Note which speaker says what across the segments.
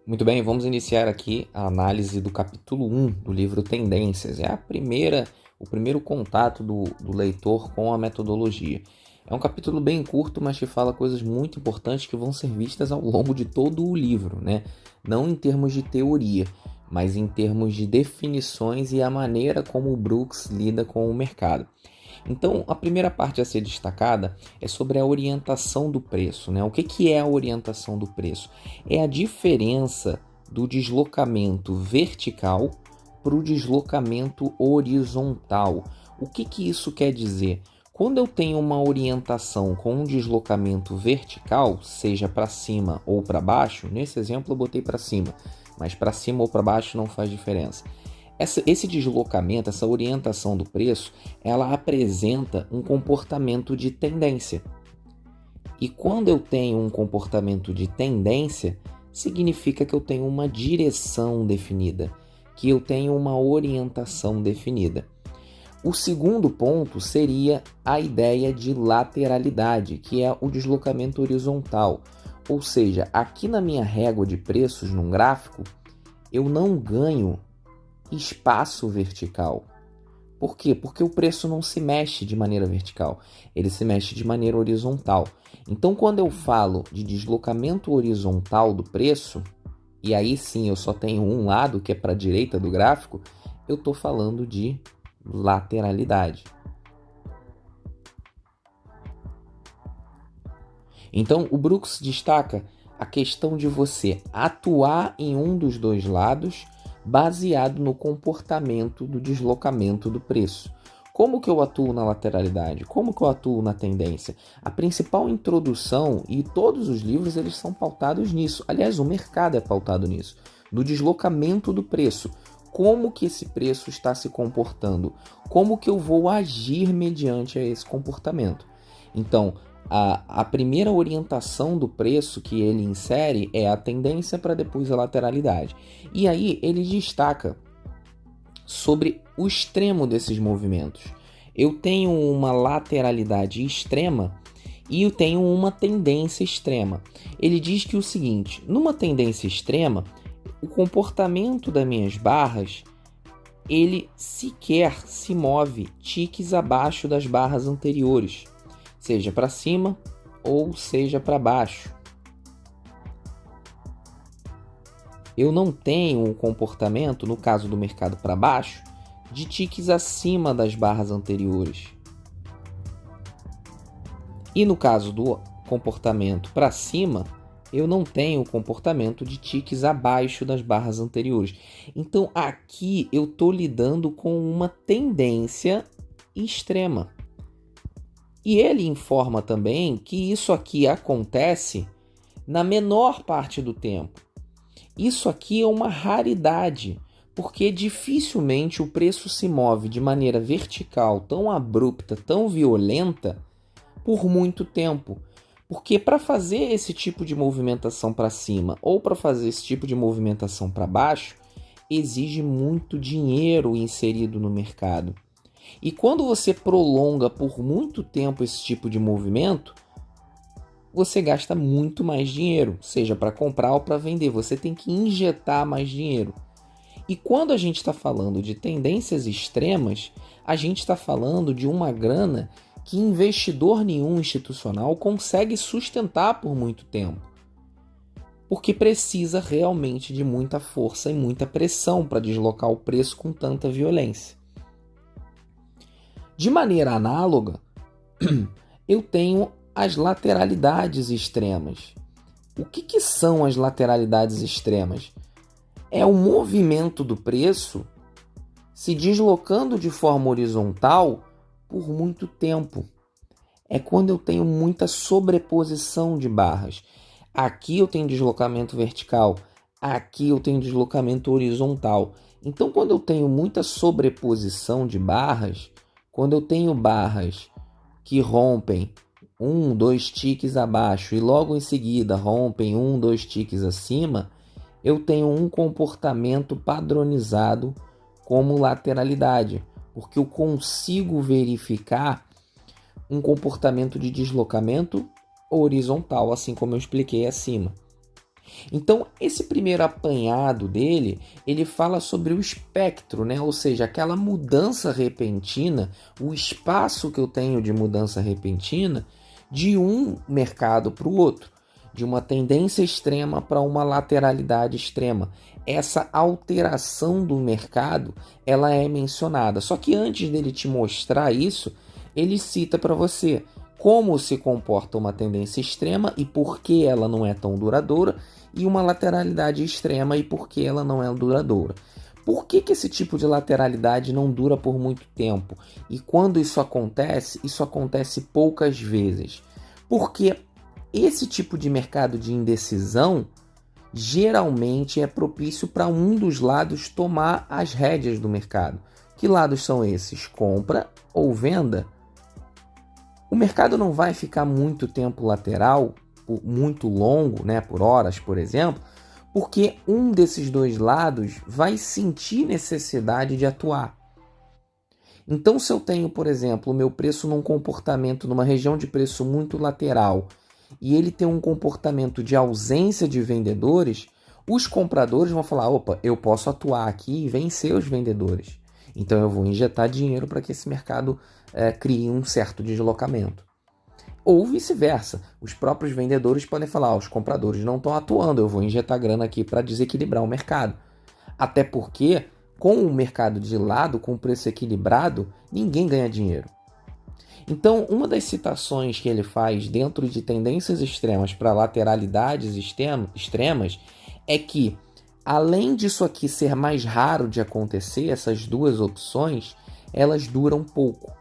Speaker 1: Muito bem, vamos iniciar aqui a análise do capítulo 1 do livro Tendências. É o primeiro contato do leitor com a metodologia. É um capítulo bem curto, mas que fala coisas muito importantes que vão ser vistas ao longo de todo o livro, né? Não em termos de teoria, mas em termos de definições e a maneira como o Brooks lida com o mercado. Então, a primeira parte a ser destacada é sobre a orientação do preço, né? O que é a orientação do preço? É a diferença do deslocamento vertical para o deslocamento horizontal. O que isso quer dizer? Quando eu tenho uma orientação com um deslocamento vertical, seja para cima ou para baixo, nesse exemplo eu botei para cima, mas para cima ou para baixo não faz diferença. Esse deslocamento, essa orientação do preço, ela apresenta um comportamento de tendência. E quando eu tenho um comportamento de tendência, significa que eu tenho uma direção definida, que eu tenho uma orientação definida. O segundo ponto seria a ideia de lateralidade, que é o deslocamento horizontal. Ou seja, aqui na minha régua de preços num gráfico, eu não ganho espaço vertical. Por quê? Porque o preço não se mexe de maneira vertical, ele se mexe de maneira horizontal. Então, quando eu falo de deslocamento horizontal do preço, e aí sim eu só tenho um lado que é para a direita do gráfico, eu estou falando de lateralidade. Então, o Brooks destaca a questão de você atuar em um dos dois lados baseado no comportamento do deslocamento do preço. Como que eu atuo na lateralidade? Como que eu atuo na tendência? A principal introdução, e todos os livros eles são pautados nisso. Aliás, o mercado é pautado nisso, no deslocamento do preço. Como que esse preço está se comportando? Como que eu vou agir mediante a esse comportamento? Então, a primeira orientação do preço que ele insere é a tendência para depois a lateralidade. E aí ele destaca sobre o extremo desses movimentos. Eu tenho uma lateralidade extrema e eu tenho uma tendência extrema. Ele diz que o seguinte, numa tendência extrema, o comportamento das minhas barras, ele sequer se move tiques abaixo das barras anteriores, seja para cima ou seja para baixo. Eu não tenho um comportamento, no caso do mercado para baixo, de tiques acima das barras anteriores. E no caso do comportamento para cima, eu não tenho o comportamento de tiques abaixo das barras anteriores. Então aqui eu estou lidando com uma tendência extrema. E ele informa também que isso aqui acontece na menor parte do tempo. Isso aqui é uma raridade, porque dificilmente o preço se move de maneira vertical, tão abrupta, tão violenta, por muito tempo. Porque para fazer esse tipo de movimentação para cima ou para fazer esse tipo de movimentação para baixo, exige muito dinheiro inserido no mercado. E quando você prolonga por muito tempo esse tipo de movimento, você gasta muito mais dinheiro, seja para comprar ou para vender. Você tem que injetar mais dinheiro. E quando a gente está falando de tendências extremas, a gente está falando de uma grana que investidor nenhum institucional consegue sustentar por muito tempo. Porque precisa realmente de muita força e muita pressão para deslocar o preço com tanta violência. De maneira análoga, eu tenho as lateralidades extremas. O que são as lateralidades extremas? É o movimento do preço se deslocando de forma horizontal por muito tempo. É quando eu tenho muita sobreposição de barras. Aqui eu tenho deslocamento vertical, aqui eu tenho deslocamento horizontal. Então, quando eu tenho muita sobreposição de barras, quando eu tenho barras que rompem 2 tiques abaixo e logo em seguida rompem 2 tiques acima, eu tenho um comportamento padronizado como lateralidade, porque eu consigo verificar um comportamento de deslocamento horizontal, assim como eu expliquei acima. Então, esse primeiro apanhado dele, ele fala sobre o espectro, né? Ou seja, aquela mudança repentina, o espaço que eu tenho de mudança repentina de um mercado para o outro, de uma tendência extrema para uma lateralidade extrema. Essa alteração do mercado, ela é mencionada. Só que antes dele te mostrar isso, ele cita para você como se comporta uma tendência extrema e por que ela não é tão duradoura, e uma lateralidade extrema e por que ela não é duradoura. Por que esse tipo de lateralidade não dura por muito tempo? E quando isso acontece poucas vezes. Porque esse tipo de mercado de indecisão geralmente é propício para um dos lados tomar as rédeas do mercado. Que lados são esses? Compra ou venda? O mercado não vai ficar muito tempo lateral, muito longo, né, por horas, por exemplo, porque um desses dois lados vai sentir necessidade de atuar. Então, se eu tenho, por exemplo, o meu preço num comportamento, numa região de preço muito lateral, e ele tem um comportamento de ausência de vendedores, os compradores vão falar, opa, eu posso atuar aqui e vencer os vendedores. Então eu vou injetar dinheiro para que esse mercado crie um certo deslocamento. Ou vice-versa, os próprios vendedores podem falar, os compradores não estão atuando, eu vou injetar grana aqui para desequilibrar o mercado. Até porque, com o mercado de lado, com o preço equilibrado, ninguém ganha dinheiro. Então, uma das citações que ele faz dentro de tendências extremas para lateralidades extremas é que, além disso aqui ser mais raro de acontecer, essas duas opções, elas duram pouco.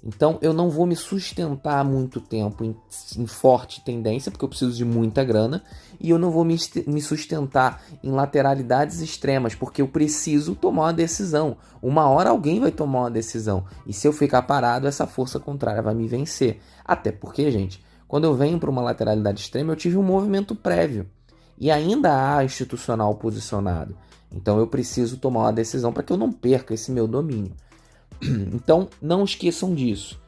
Speaker 1: Então, eu não vou me sustentar muito tempo em forte tendência, porque eu preciso de muita grana, e eu não vou me sustentar em lateralidades extremas, porque eu preciso tomar uma decisão. Uma hora alguém vai tomar uma decisão, e se eu ficar parado, essa força contrária vai me vencer. Até porque, gente, quando eu venho para uma lateralidade extrema, eu tive um movimento prévio, e ainda há institucional posicionado. Então, eu preciso tomar uma decisão para que eu não perca esse meu domínio. Então, não esqueçam disso.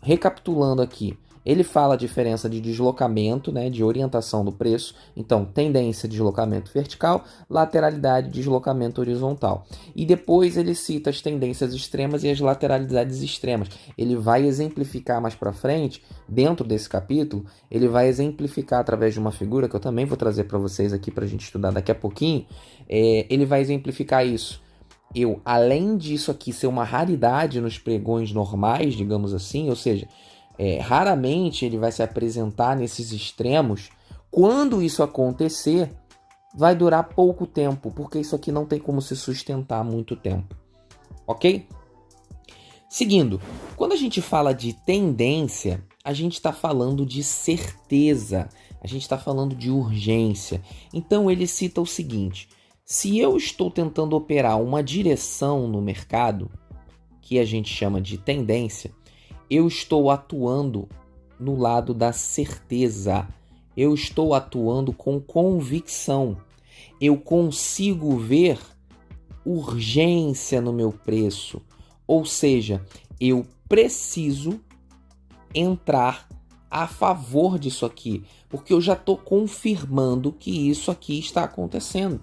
Speaker 1: Recapitulando aqui, ele fala a diferença de deslocamento, né, de orientação do preço. Então, tendência, deslocamento vertical, lateralidade, deslocamento horizontal. E depois ele cita as tendências extremas e as lateralidades extremas. Ele vai exemplificar mais para frente, dentro desse capítulo, ele vai exemplificar através de uma figura que eu também vou trazer para vocês aqui para a gente estudar daqui a pouquinho. Ele vai exemplificar isso. Além disso aqui ser uma raridade nos pregões normais, digamos assim, ou seja, raramente ele vai se apresentar nesses extremos. Quando isso acontecer, vai durar pouco tempo, porque isso aqui não tem como se sustentar muito tempo. Ok? Seguindo, quando a gente fala de tendência, a gente está falando de certeza, a gente está falando de urgência. Então ele cita o seguinte: se eu estou tentando operar uma direção no mercado, que a gente chama de tendência, eu estou atuando no lado da certeza. Eu estou atuando com convicção. Eu consigo ver urgência no meu preço. Ou seja, eu preciso entrar a favor disso aqui, porque eu já estou confirmando que isso aqui está acontecendo.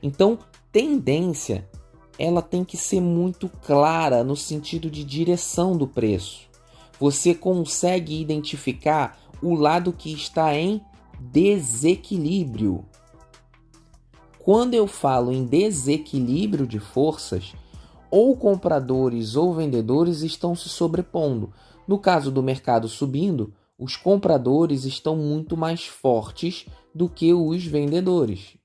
Speaker 1: Então, tendência, ela tem que ser muito clara no sentido de direção do preço. Você consegue identificar o lado que está em desequilíbrio. Quando eu falo em desequilíbrio de forças, ou compradores ou vendedores estão se sobrepondo. No caso do mercado subindo, os compradores estão muito mais fortes do que os vendedores.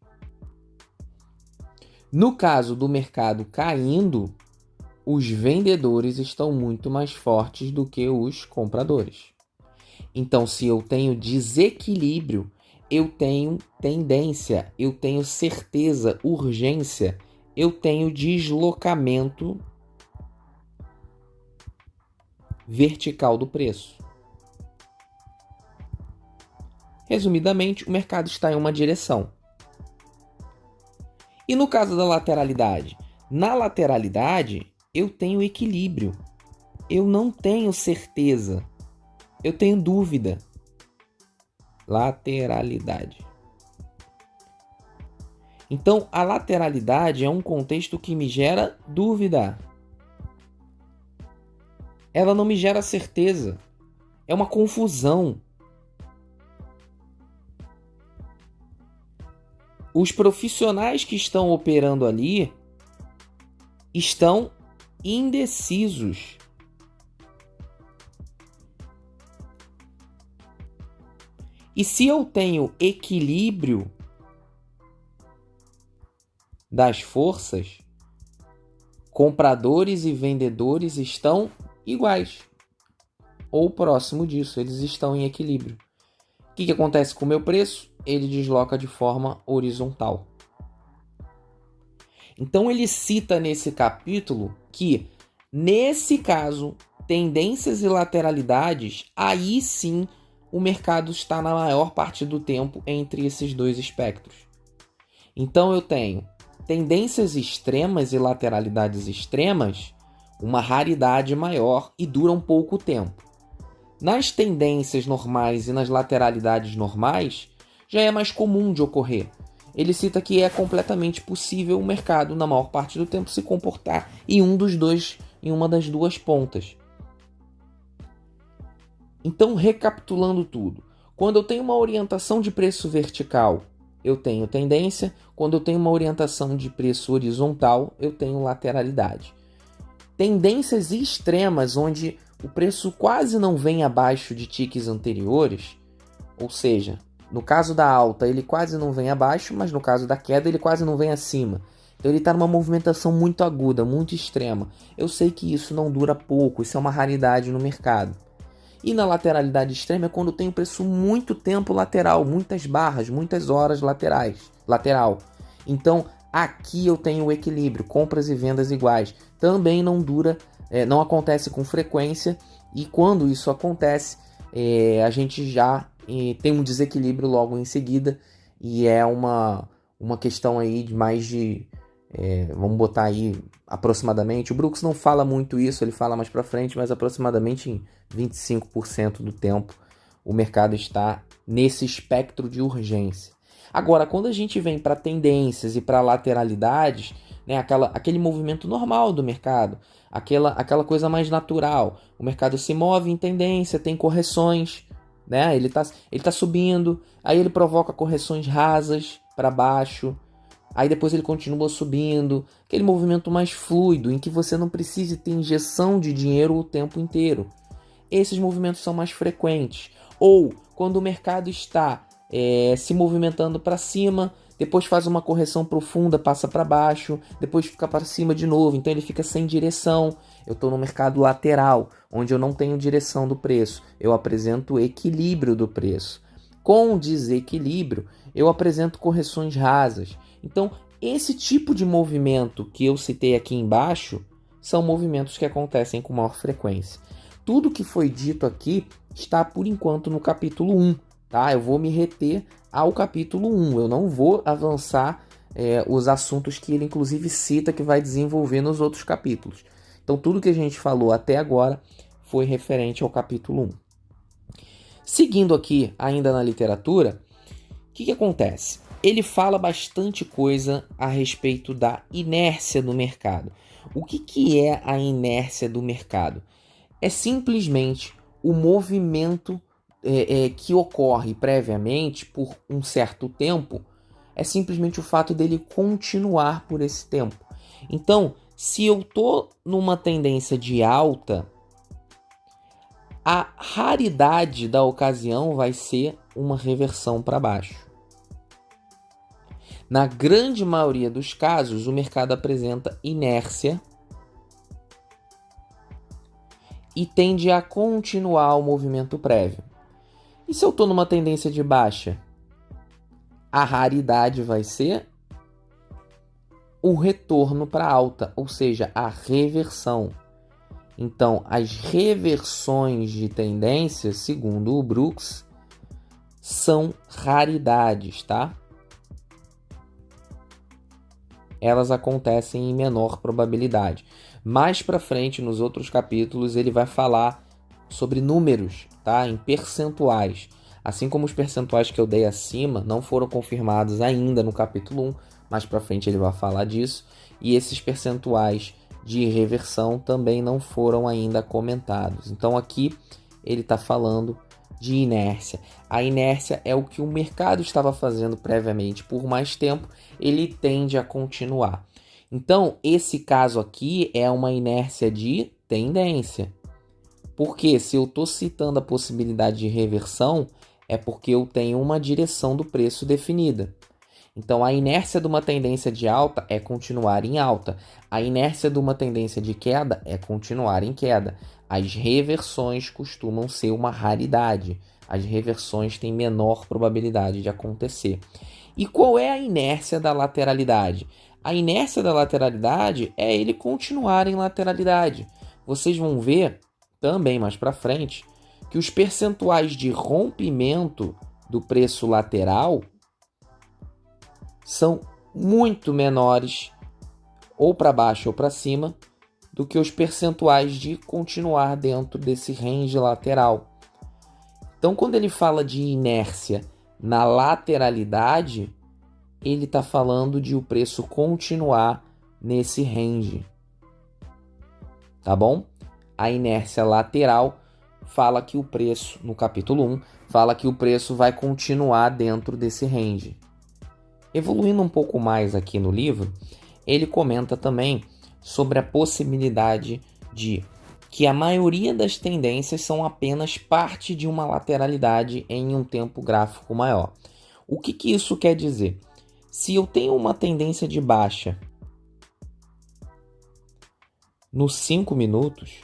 Speaker 1: No caso do mercado caindo, os vendedores estão muito mais fortes do que os compradores. Então, se eu tenho desequilíbrio, eu tenho tendência, eu tenho certeza, urgência, eu tenho deslocamento vertical do preço. Resumidamente, o mercado está em uma direção. E no caso da lateralidade? Na lateralidade, eu tenho equilíbrio. Eu não tenho certeza. Eu tenho dúvida. Lateralidade. Então, a lateralidade é um contexto que me gera dúvida. Ela não me gera certeza. É uma confusão. Os profissionais que estão operando ali estão indecisos. E se eu tenho equilíbrio das forças, compradores e vendedores estão iguais, ou próximo disso, eles estão em equilíbrio. O que acontece com o meu preço? Ele desloca de forma horizontal. Então ele cita nesse capítulo que, nesse caso, tendências e lateralidades, aí sim o mercado está na maior parte do tempo entre esses dois espectros. Então eu tenho tendências extremas e lateralidades extremas, uma raridade maior e duram pouco tempo. Nas tendências normais e nas lateralidades normais, já é mais comum de ocorrer. Ele cita que é completamente possível o mercado, na maior parte do tempo, se comportar em uma das duas pontas. Então, recapitulando tudo, quando eu tenho uma orientação de preço vertical, eu tenho tendência. Quando eu tenho uma orientação de preço horizontal, eu tenho lateralidade. Tendências extremas, onde o preço quase não vem abaixo de ticks anteriores, ou seja, no caso da alta ele quase não vem abaixo, mas no caso da queda ele quase não vem acima. Então ele está numa movimentação muito aguda, muito extrema. Eu sei que isso não dura pouco, isso é uma raridade no mercado. E na lateralidade extrema é quando tem o preço muito tempo lateral, muitas barras, muitas horas lateral. Então aqui eu tenho o equilíbrio, compras e vendas iguais. Também não dura, não acontece com frequência, e quando isso acontece, a gente já tem um desequilíbrio logo em seguida, e é uma questão aí de mais de, vamos botar aí aproximadamente, o Brooks não fala muito isso, ele fala mais para frente, mas aproximadamente em 25% do tempo o mercado está nesse espectro de urgência. Agora, quando a gente vem para tendências e para lateralidades, né, aquele movimento normal do mercado, aquela coisa mais natural, o mercado se move em tendência, tem correções, né? Ele tá subindo, aí ele provoca correções rasas para baixo, aí depois ele continua subindo, aquele movimento mais fluido, em que você não precisa ter injeção de dinheiro o tempo inteiro. Esses movimentos são mais frequentes. Ou quando o mercado está se movimentando para cima, depois faz uma correção profunda, passa para baixo, depois fica para cima de novo, então ele fica sem direção. Eu estou no mercado lateral, onde eu não tenho direção do preço, eu apresento o equilíbrio do preço. Com desequilíbrio, eu apresento correções rasas. Então, esse tipo de movimento que eu citei aqui embaixo são movimentos que acontecem com maior frequência. Tudo que foi dito aqui está, por enquanto, no capítulo 1. Tá? Eu vou me reter ao capítulo 1. Eu não vou avançar os assuntos que ele, inclusive, cita que vai desenvolver nos outros capítulos. Então, tudo que a gente falou até agora foi referente ao capítulo 1. Seguindo aqui, ainda na literatura, o que acontece? Ele fala bastante coisa a respeito da inércia do mercado. O que é a inércia do mercado? É simplesmente o movimento que ocorre previamente por um certo tempo, é simplesmente o fato dele continuar por esse tempo. Então, se eu estou numa tendência de alta, a raridade da ocasião vai ser uma reversão para baixo. Na grande maioria dos casos, o mercado apresenta inércia e tende a continuar o movimento prévio. E se eu estou numa tendência de baixa? A raridade vai ser o retorno para alta, ou seja, a reversão. Então, as reversões de tendência, segundo o Brooks, são raridades, tá? Elas acontecem em menor probabilidade. Mais para frente, nos outros capítulos, ele vai falar sobre números, tá? Em percentuais. Assim como os percentuais que eu dei acima não foram confirmados ainda no capítulo 1, mais para frente ele vai falar disso, e esses percentuais de reversão também não foram ainda comentados. Então aqui ele está falando de inércia. A inércia é o que o mercado estava fazendo previamente por mais tempo, ele tende a continuar. Então, esse caso aqui é uma inércia de tendência. Porque se eu estou citando a possibilidade de reversão, é porque eu tenho uma direção do preço definida. Então, a inércia de uma tendência de alta é continuar em alta. A inércia de uma tendência de queda é continuar em queda. As reversões costumam ser uma raridade. As reversões têm menor probabilidade de acontecer. E qual é a inércia da lateralidade? A inércia da lateralidade é ele continuar em lateralidade. Vocês vão ver também mais para frente que os percentuais de rompimento do preço lateral são muito menores, ou para baixo ou para cima, do que os percentuais de continuar dentro desse range lateral. Então, quando ele fala de inércia na lateralidade, ele está falando de o preço continuar nesse range. Tá bom? A inércia lateral fala que o preço, no capítulo 1, fala que o preço vai continuar dentro desse range. Evoluindo um pouco mais aqui no livro, ele comenta também sobre a possibilidade de que a maioria das tendências são apenas parte de uma lateralidade em um tempo gráfico maior. O que isso quer dizer? Se eu tenho uma tendência de baixa nos 5 minutos,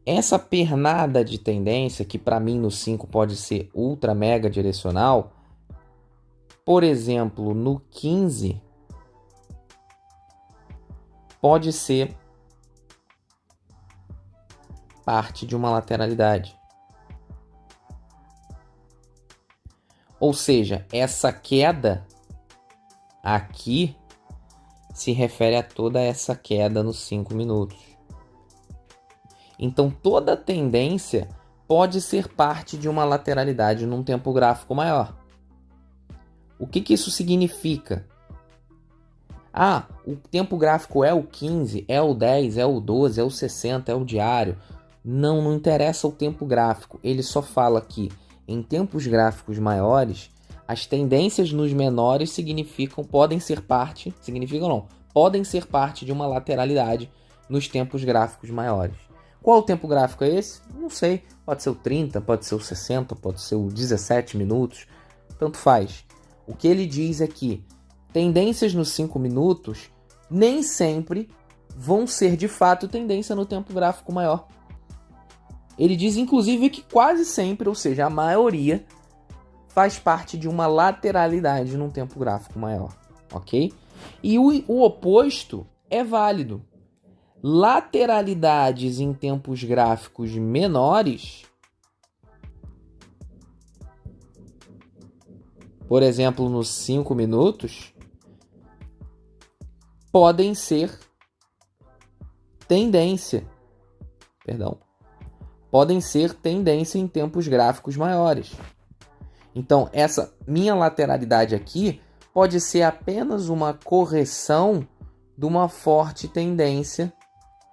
Speaker 1: essa pernada de tendência, que para mim no 5 pode ser ultra mega direcional, por exemplo, no 15, pode ser parte de uma lateralidade. Ou seja, essa queda aqui se refere a toda essa queda nos 5 minutos. Então, toda tendência pode ser parte de uma lateralidade num tempo gráfico maior. O que isso significa? O tempo gráfico é o 15, é o 10, é o 12, é o 60, é o diário. Não interessa o tempo gráfico. Ele só fala que em tempos gráficos maiores, as tendências nos menores podem ser parte de uma lateralidade nos tempos gráficos maiores. Qual o tempo gráfico é esse? Não sei. Pode ser o 30, pode ser o 60, pode ser o 17 minutos. Tanto faz. O que ele diz é que tendências nos 5 minutos nem sempre vão ser de fato tendência no tempo gráfico maior. Ele diz inclusive que quase sempre, ou seja, a maioria, faz parte de uma lateralidade num tempo gráfico maior. Ok? E o oposto é válido. Lateralidades em tempos gráficos menores, por exemplo, nos 5 minutos, podem ser tendência. Podem ser tendência em tempos gráficos maiores. Então, essa minha lateralidade aqui pode ser apenas uma correção de uma forte tendência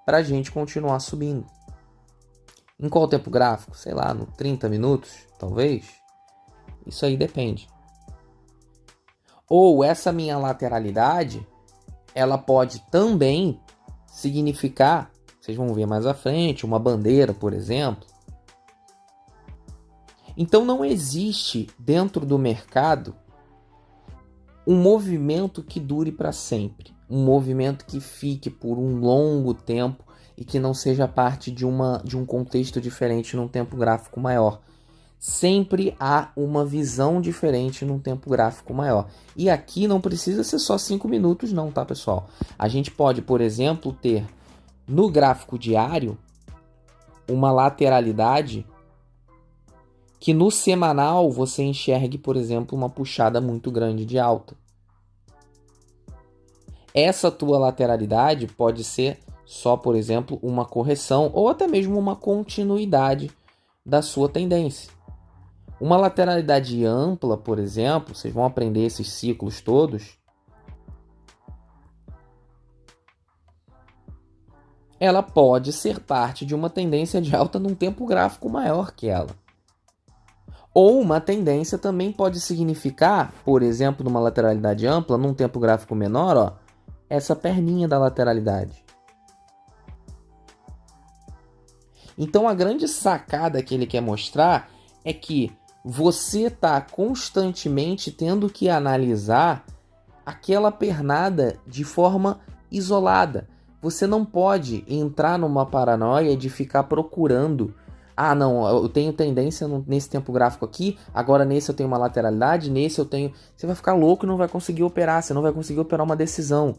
Speaker 1: para a gente continuar subindo. Em qual tempo gráfico? Sei lá, no 30 minutos, talvez? Isso aí depende. Ou essa minha lateralidade, ela pode também significar, vocês vão ver mais à frente, uma bandeira, por exemplo. Então não existe dentro do mercado um movimento que dure para sempre. Um movimento que fique por um longo tempo e que não seja parte de um contexto diferente num tempo gráfico maior. Sempre há uma visão diferente num tempo gráfico maior. E aqui não precisa ser só 5 minutos não, tá, pessoal? A gente pode, por exemplo, ter no gráfico diário uma lateralidade que no semanal você enxergue, por exemplo, uma puxada muito grande de alta. Essa tua lateralidade pode ser só, por exemplo, uma correção ou até mesmo uma continuidade da sua tendência. Uma lateralidade ampla, por exemplo, vocês vão aprender esses ciclos todos, ela pode ser parte de uma tendência de alta num tempo gráfico maior que ela. Ou uma tendência também pode significar, por exemplo, numa lateralidade ampla, num tempo gráfico menor, ó, essa perninha da lateralidade. Então a grande sacada que ele quer mostrar é que você está constantemente tendo que analisar aquela pernada de forma isolada. Você não pode entrar numa paranoia de ficar procurando. Ah, não, eu tenho tendência nesse tempo gráfico aqui, agora nesse eu tenho uma lateralidade, nesse eu tenho... Você vai ficar louco e não vai conseguir operar, você não vai conseguir operar uma decisão.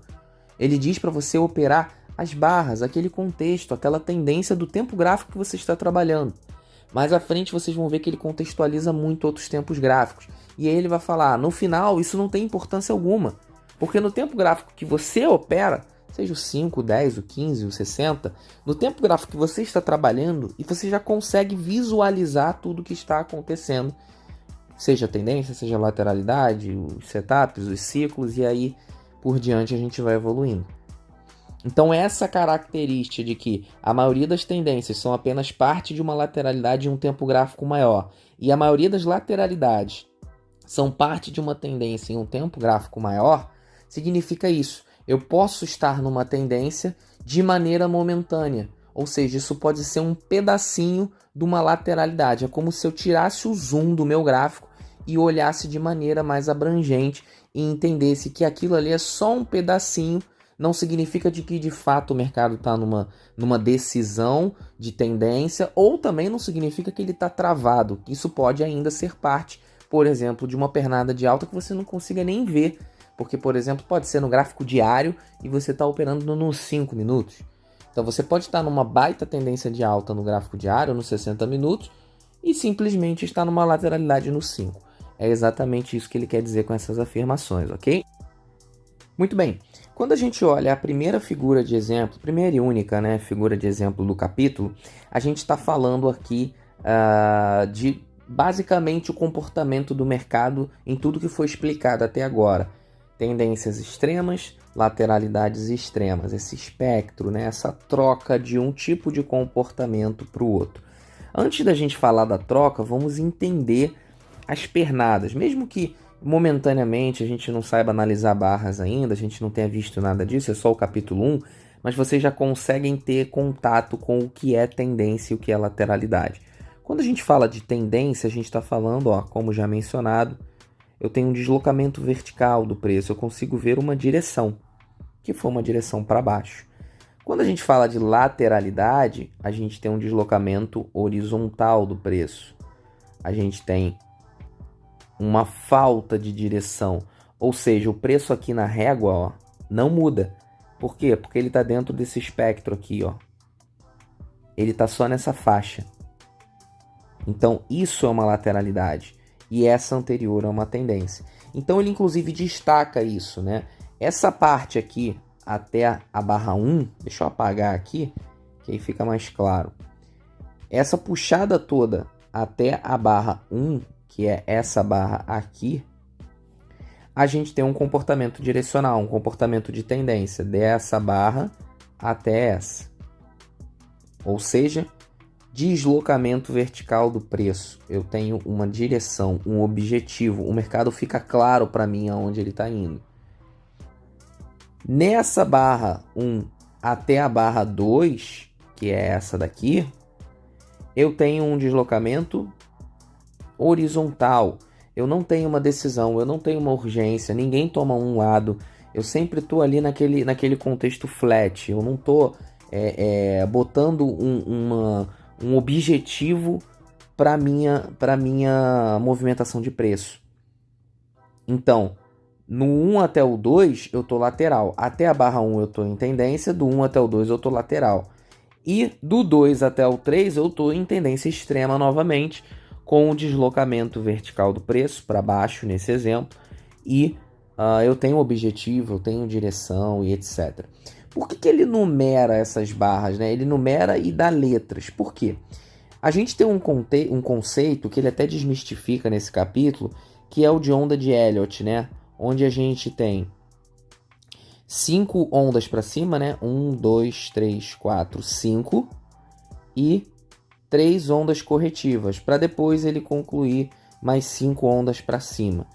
Speaker 1: Ele diz para você operar as barras, aquele contexto, aquela tendência do tempo gráfico que você está trabalhando. Mais à frente vocês vão ver que ele contextualiza muito outros tempos gráficos. E aí ele vai falar, no final isso não tem importância alguma. Porque no tempo gráfico que você opera, seja o 5, o 10, o 15, o 60, no tempo gráfico que você está trabalhando, e você já consegue visualizar tudo que está acontecendo. Seja tendência, seja lateralidade, os setups, os ciclos, e aí por diante a gente vai evoluindo. Então essa característica de que a maioria das tendências são apenas parte de uma lateralidade em um tempo gráfico maior, e a maioria das lateralidades são parte de uma tendência em um tempo gráfico maior, significa isso. Eu posso estar numa tendência de maneira momentânea, ou seja, isso pode ser um pedacinho de uma lateralidade. É como se eu tirasse o zoom do meu gráfico e olhasse de maneira mais abrangente e entendesse que aquilo ali é só um pedacinho. Não significa de que de fato o mercado está numa decisão de tendência, ou também não significa que ele está travado. Isso pode ainda ser parte, por exemplo, de uma pernada de alta que você não consiga nem ver. Porque, por exemplo, pode ser no gráfico diário e você está operando nos 5 minutos. Então você pode estar numa baita tendência de alta no gráfico diário, nos 60 minutos, e simplesmente estar numa lateralidade nos 5. É exatamente isso que ele quer dizer com essas afirmações, ok? Muito bem. Quando a gente olha a primeira figura de exemplo, primeira e única, né, figura de exemplo do capítulo, a gente está falando aqui de basicamente o comportamento do mercado em tudo que foi explicado até agora. Tendências extremas, lateralidades extremas, esse espectro, né, essa troca de um tipo de comportamento para o outro. Antes da gente falar da troca, vamos entender as pernadas, mesmo que momentaneamente a gente não saiba analisar barras ainda, a gente não tenha visto nada disso, é só o capítulo 1, mas vocês já conseguem ter contato com o que é tendência e o que é lateralidade. Quando a gente fala de tendência, a gente está falando, ó, como já mencionado, eu tenho um deslocamento vertical do preço, eu consigo ver uma direção, que foi uma direção para baixo. Quando a gente fala de lateralidade, a gente tem um deslocamento horizontal do preço. A gente tem uma falta de direção, ou seja, o preço aqui na régua, ó, não muda. Por quê? Porque ele está dentro desse espectro aqui, ó. Ele está só nessa faixa. Então isso é uma lateralidade e essa anterior é uma tendência. Então ele inclusive destaca isso, né? Essa parte aqui até a barra 1, deixa eu apagar aqui, que aí fica mais claro. Essa puxada toda até a barra 1, que é essa barra aqui, a gente tem um comportamento direcional, um comportamento de tendência dessa barra até essa. Ou seja, deslocamento vertical do preço. Eu tenho uma direção, um objetivo, o mercado fica claro para mim aonde ele está indo. Nessa barra 1 até a barra 2, que é essa daqui, eu tenho um deslocamento horizontal. Eu não tenho uma decisão, eu não tenho uma urgência, ninguém toma um lado. Eu sempre estou ali naquele contexto flat. Eu não estou botando um objetivo para minha movimentação de preço. Então, no 1 até o 2 eu estou lateral. Até a barra 1 eu estou em tendência, do 1 até o 2 eu estou lateral. E do 2 até o 3 eu estou em tendência extrema novamente, com o deslocamento vertical do preço para baixo nesse exemplo. E eu tenho objetivo, eu tenho direção e etc. Por que ele numera essas barras, né? Ele numera e dá letras. Por quê? A gente tem um conceito que ele até desmistifica nesse capítulo, que é o de onda de Elliott, né? Onde a gente tem 5 ondas para cima, né? 1, 2, 3, 4, 5 e 3 ondas corretivas, para depois ele concluir mais 5 ondas para cima.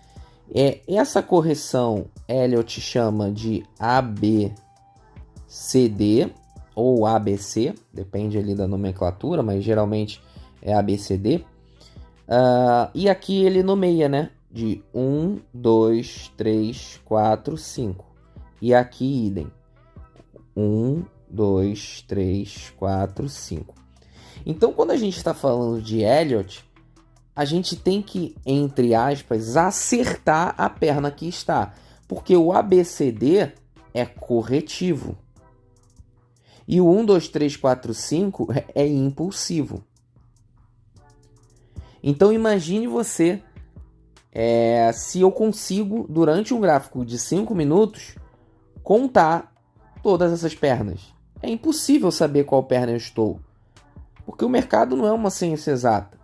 Speaker 1: Essa correção Elliott chama de ABCD ou ABC, depende ali da nomenclatura, mas geralmente é ABCD. E aqui ele nomeia, né? De 1, 2, 3, 4, 5. E aqui idem. 1, 2, 3, 4, 5. Então, quando a gente está falando de Elliott, a gente tem que, entre aspas, acertar a perna que está. Porque o ABCD é corretivo. E o 1, 2, 3, 4, 5 é impulsivo. Então, imagine você, se eu consigo, durante um gráfico de 5 minutos, contar todas essas pernas. É impossível saber qual perna eu estou. Porque o mercado não é uma ciência exata.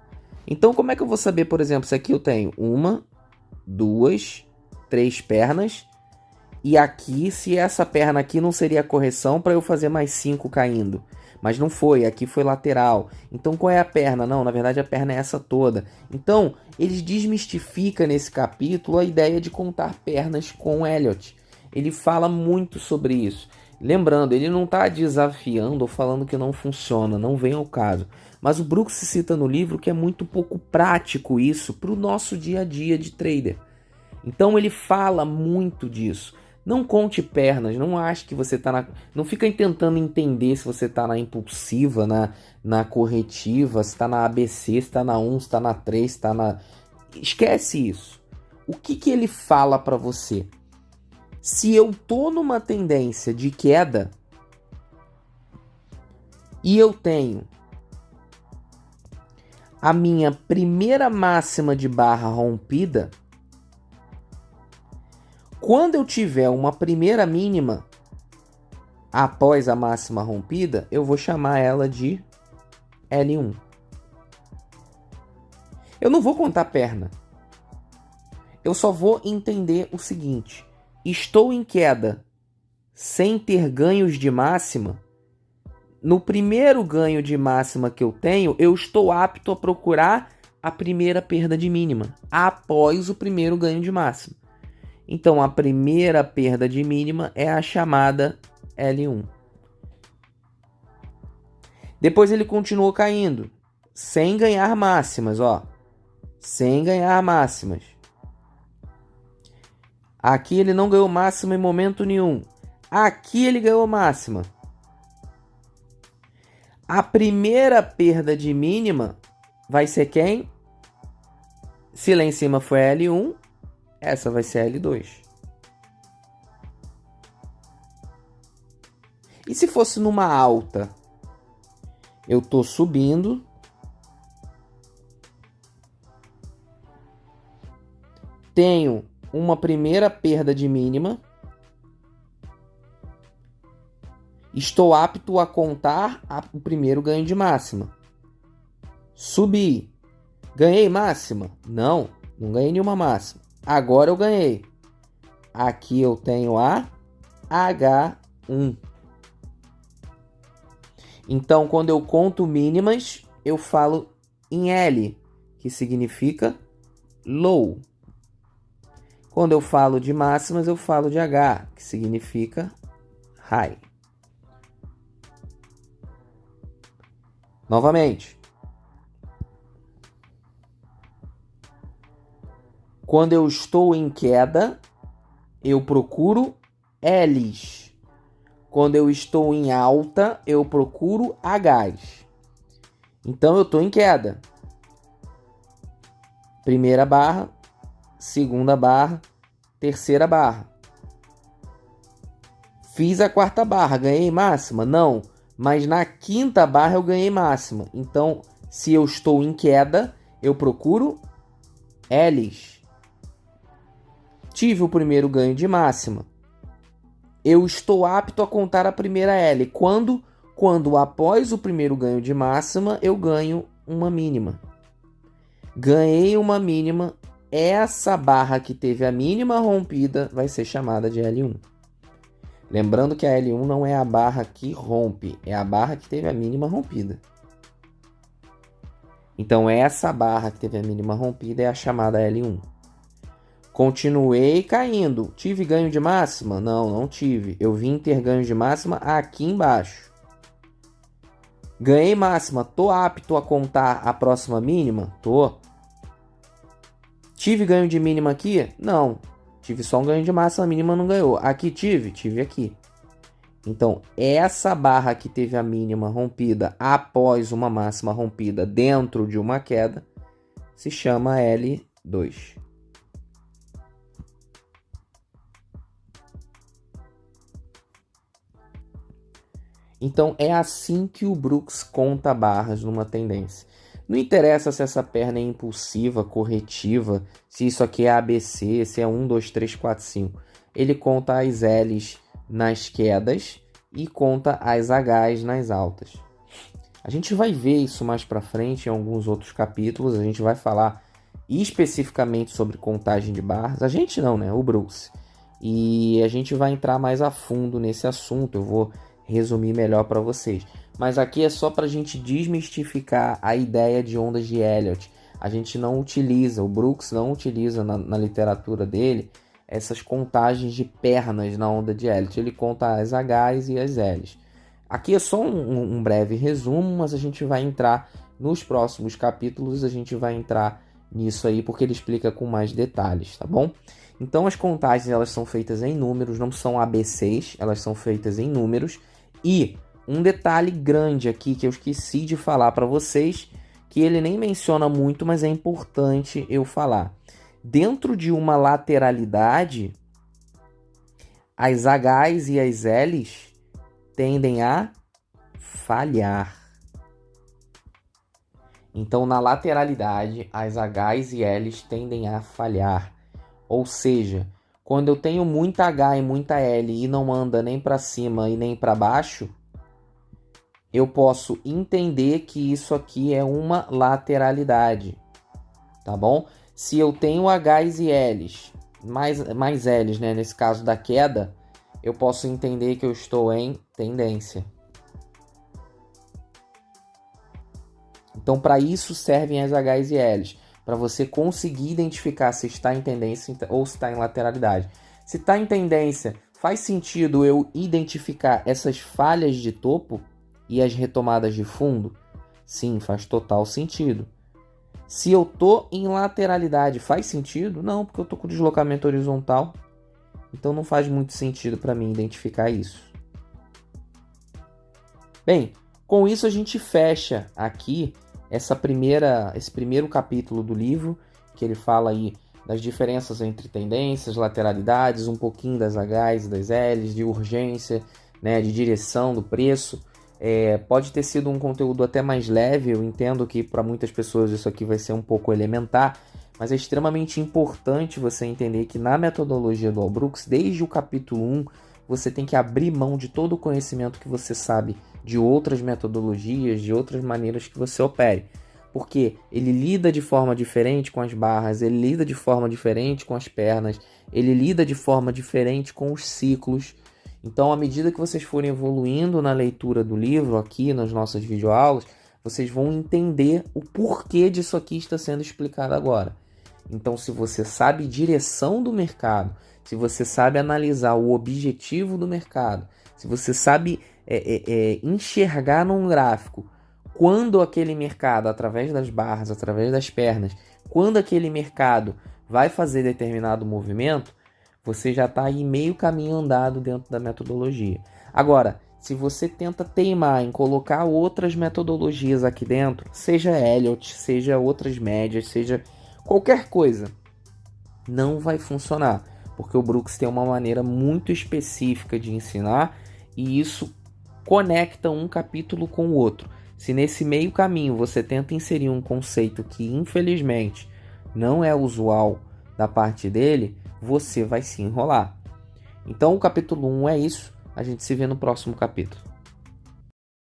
Speaker 1: Então, como é que eu vou saber, por exemplo, se aqui eu tenho 1, 2, 3 pernas, e aqui, se essa perna aqui não seria a correção para eu fazer mais 5 caindo. Mas não foi, aqui foi lateral. Então, qual é a perna? Não, na verdade a perna é essa toda. Então, eles desmistificam nesse capítulo a ideia de contar pernas com Elliott. Ele fala muito sobre isso. Lembrando, ele não está desafiando ou falando que não funciona, não vem ao caso. Mas o Brooks cita no livro que é muito pouco prático isso para o nosso dia a dia de trader. Então ele fala muito disso. Não conte pernas, não ache que você está na... Não fica tentando entender se você está na impulsiva, na corretiva, se está na ABC, se está na 1, se está na 3, se está na... Esquece isso. O que ele fala para você? Se eu tô numa tendência de queda e eu tenho a minha primeira máxima de barra rompida, quando eu tiver uma primeira mínima após a máxima rompida, eu vou chamar ela de L1. Eu não vou contar perna. Eu só vou entender o seguinte: estou em queda sem ter ganhos de máxima. No primeiro ganho de máxima que eu tenho, eu estou apto a procurar a primeira perda de mínima após o primeiro ganho de máxima. Então, a primeira perda de mínima é a chamada L1. Depois ele continuou caindo, sem ganhar máximas, ó. Sem ganhar máximas. Aqui ele não ganhou máxima em momento nenhum. Aqui ele ganhou máxima. A primeira perda de mínima vai ser quem? Se lá em cima foi L1, essa vai ser L2. E se fosse numa alta? Eu estou subindo. Tenho uma primeira perda de mínima. Estou apto a contar o primeiro ganho de máxima. Subi. Ganhei máxima? Não, não ganhei nenhuma máxima. Agora eu ganhei. Aqui eu tenho a H1. Então, quando eu conto mínimas, eu falo em L, que significa low. Quando eu falo de máximas, eu falo de H, que significa high. Novamente. Quando eu estou em queda, eu procuro L's. Quando eu estou em alta, eu procuro H's. Então eu estou em queda. Primeira barra, segunda barra, terceira barra. Fiz a quarta barra, ganhei máxima? Não, mas na quinta barra eu ganhei máxima. Então, se eu estou em queda, eu procuro L's. Tive o primeiro ganho de máxima. Eu estou apto a contar a primeira L. Quando após o primeiro ganho de máxima, eu ganho uma mínima. Ganhei uma mínima. Essa barra que teve a mínima rompida vai ser chamada de L1. Lembrando que a L1 não é a barra que rompe, é a barra que teve a mínima rompida. Então, essa barra que teve a mínima rompida é a chamada L1. Continuei caindo. Tive ganho de máxima? Não, não tive. Eu vim ter ganho de máxima aqui embaixo. Ganhei máxima. Tô apto a contar a próxima mínima? Tô. Tive ganho de mínima aqui? Não. Tive só um ganho de máxima, a mínima não ganhou. Aqui tive? Tive aqui. Então, essa barra que teve a mínima rompida após uma máxima rompida dentro de uma queda se chama L2. Então, é assim que o Brooks conta barras numa tendência. Não interessa se essa perna é impulsiva, corretiva, se isso aqui é ABC, se é 1, 2, 3, 4, 5. Ele conta as L's nas quedas e conta as H's nas altas. A gente vai ver isso mais para frente em alguns outros capítulos. A gente vai falar especificamente sobre contagem de barras. A gente não, né? O Brooks. E a gente vai entrar mais a fundo nesse assunto. Eu vou resumir melhor para vocês. Mas aqui é só para a gente desmistificar a ideia de ondas de Elliott. A gente não utiliza, o Brooks não utiliza na literatura dele essas contagens de pernas na onda de Elliott. Ele conta as H's e as L's. Aqui é só um breve resumo, mas a gente vai entrar nos próximos capítulos, a gente vai entrar nisso aí porque ele explica com mais detalhes, tá bom? Então as contagens elas são feitas em números, não são ABCs, elas são feitas em números. E um detalhe grande aqui que eu esqueci de falar para vocês, que ele nem menciona muito, mas é importante eu falar. Dentro de uma lateralidade, as H's e as L's tendem a falhar. Então, na lateralidade, as H's e L's tendem a falhar. Ou seja, quando eu tenho muita H e muita L e não anda nem para cima e nem para baixo, eu posso entender que isso aqui é uma lateralidade, tá bom? Se eu tenho H's e L's, mais L's, né, nesse caso da queda, eu posso entender que eu estou em tendência. Então, para isso servem as H's e L's, para você conseguir identificar se está em tendência ou se está em lateralidade. Se está em tendência, faz sentido eu identificar essas falhas de topo e as retomadas de fundo? Sim, faz total sentido. Se eu tô em lateralidade, faz sentido? Não, porque eu tô com deslocamento horizontal. Então não faz muito sentido para mim identificar isso. Bem, com isso a gente fecha aqui esse primeiro capítulo do livro, que ele fala aí das diferenças entre tendências, lateralidades, um pouquinho das H's e das L's, de urgência, né, de direção do preço. Pode ter sido um conteúdo até mais leve, eu entendo que para muitas pessoas isso aqui vai ser um pouco elementar, mas é extremamente importante você entender que na metodologia do All Brooks, desde o capítulo 1, você tem que abrir mão de todo o conhecimento que você sabe de outras metodologias, de outras maneiras que você opere. Porque ele lida de forma diferente com as barras, ele lida de forma diferente com as pernas, ele lida de forma diferente com os ciclos. Então, à medida que vocês forem evoluindo na leitura do livro, aqui nas nossas videoaulas, vocês vão entender o porquê disso aqui está sendo explicado agora. Então, se você sabe direção do mercado, se você sabe analisar o objetivo do mercado, se você sabe enxergar num gráfico quando aquele mercado, através das barras, através das pernas, quando aquele mercado vai fazer determinado movimento, você já está aí meio caminho andado dentro da metodologia. Agora, se você tenta teimar em colocar outras metodologias aqui dentro, seja Elliott, seja outras médias, seja qualquer coisa, não vai funcionar, porque o Brooks tem uma maneira muito específica de ensinar e isso conecta um capítulo com o outro. Se nesse meio caminho você tenta inserir um conceito que infelizmente não é usual da parte dele, você vai se enrolar. Então o capítulo 1 é isso. A gente se vê no próximo capítulo.